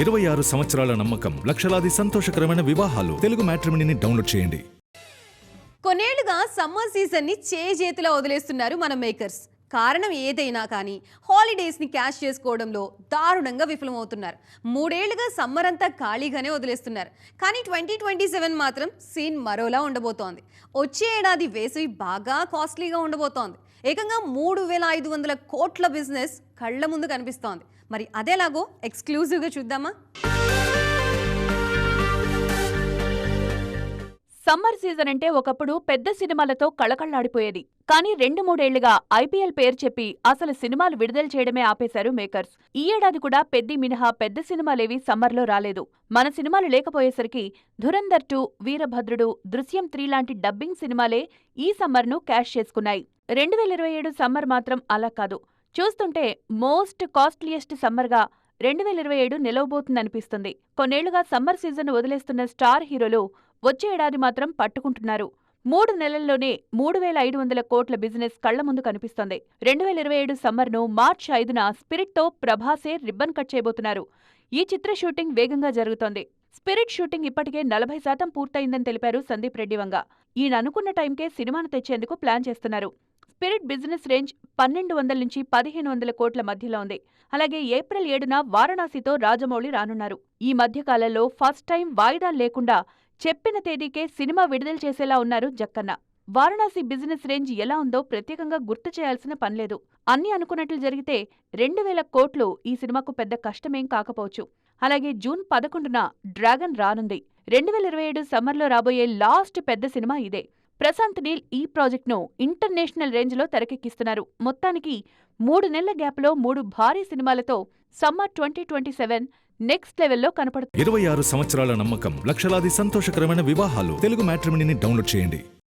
26 సంవత్సరాల నమ్మకం, లక్షలాది సంతోషకరమైన వివాహాలు. తెలుగు మ్యాట్రిమోనీని డౌన్లోడ్ చేయండి. కొన్నేళ్లుగా సమ్మర్ సీజన్ ని చేతిలో వదిలేస్తున్నారు మన మేకర్స్. కారణం ఏదైనా కానీ హాలిడేస్ ని క్యాష్ చేసుకోవడంలో దారుణంగా విఫలమవుతున్నారు. 3 ఏళ్లుగా సమ్మర్ అంతా ఖాళీగానే వదిలేస్తున్నారు. కానీ 2027 మాత్రం సీన్ మరోలా ఉండబోతోంది. వచ్చే ఏడాది వేసవి బాగా కాస్ట్లీగా ఉండబోతోంది. ఏకంగా 3,500 కోట్ల బిజినెస్ కళ్ల ముందు కనిపిస్తోంది. మరి అదేలాగో ఎక్స్క్లూజివ్గా చూద్దామా? సమ్మర్ సీజన్ అంటే ఒకప్పుడు పెద్ద సినిమాలతో కళకళ్లాడిపోయేది. కానీ 2-3 ఏళ్లుగా ఐపీఎల్ పేరు చెప్పి అసలు సినిమాలు విడుదల చేయడమే ఆపేశారు మేకర్స్. ఈ ఏడాది కూడా పెద్ది మినహా పెద్ద సినిమాలేవీ సమ్మర్లో రాలేదు. మన సినిమాలు లేకపోయేసరికి ధురంధర్ 2, వీరభద్రుడు, దృశ్యం 3 లాంటి డబ్బింగ్ సినిమాలే ఈ సమ్మర్ను క్యాష్ చేసుకున్నాయి. 2027 సమ్మర్ మాత్రం అలా కాదు. చూస్తుంటే మోస్ట్ కాస్ట్లీయెస్ట్ సమ్మర్గా 2027 నిలవబోతుందనిపిస్తుంది. కొన్నేళ్లుగా సమ్మర్ సీజన్ వదిలేస్తున్న స్టార్ హీరోలు వచ్చే ఏడాది మాత్రం పట్టుకుంటున్నారు. 3 నెలల్లోనే 3,500 కోట్ల బిజినెస్ కళ్ల ముందు కనిపిస్తోంది. 2027 సమ్మర్ను మార్చి 5న స్పిరిట్తో ప్రభాసే రిబ్బన్ కట్ చేయబోతున్నారు. ఈ చిత్ర షూటింగ్ వేగంగా జరుగుతోంది. స్పిరిట్ షూటింగ్ ఇప్పటికే 40% పూర్తయిందని తెలిపారు సందీప్ రెడ్డి వంగ. ఈయన అనుకున్న టైంకే సినిమాను తెచ్చేందుకు ప్లాన్ చేస్తున్నారు. స్పిరిట్ బిజినెస్ రేంజ్ 1,200 నుంచి 1,500 కోట్ల మధ్యలో ఉంది. అలాగే ఏప్రిల్ 7న వారణాసితో రాజమౌళి రానున్నారు. ఈ మధ్యకాలంలో ఫస్ట్ టైం వాయిదాలు లేకుండా చెప్పిన తేదీకే సినిమా విడుదల చేసేలా ఉన్నారు జక్కన్న. వారణాసి బిజినెస్ రేంజ్ ఎలా ఉందో ప్రత్యేకంగా గుర్తు చేయాల్సిన పనిలేదు. అన్నీ అనుకున్నట్లు జరిగితే 2,000 కోట్లు ఈ సినిమాకు పెద్ద కష్టమేం కాకపోవచ్చు. అలాగే జూన్ 11న డ్రాగన్ రానుంది. 2027 సమ్మర్లో రాబోయే లాస్ట్ పెద్ద సినిమా ఇదే. ప్రశాంత్ నీల్ ఈ ప్రాజెక్ట్ను ఇంటర్నేషనల్ రేంజ్లో తెరకెక్కిస్తున్నారు. మొత్తానికి 3 నెలల గ్యాప్లో 3 భారీ సినిమాలతో సమ్మర్ 2027 నెక్స్ట్ లెవెల్లో కనపడుతుంది. 26 సంవత్సరాల నమ్మకం, లక్షలాది సంతోషకరమైన వివాహాలు. తెలుగు మ్యాట్రిమోనీని డౌన్లోడ్ చేయండి.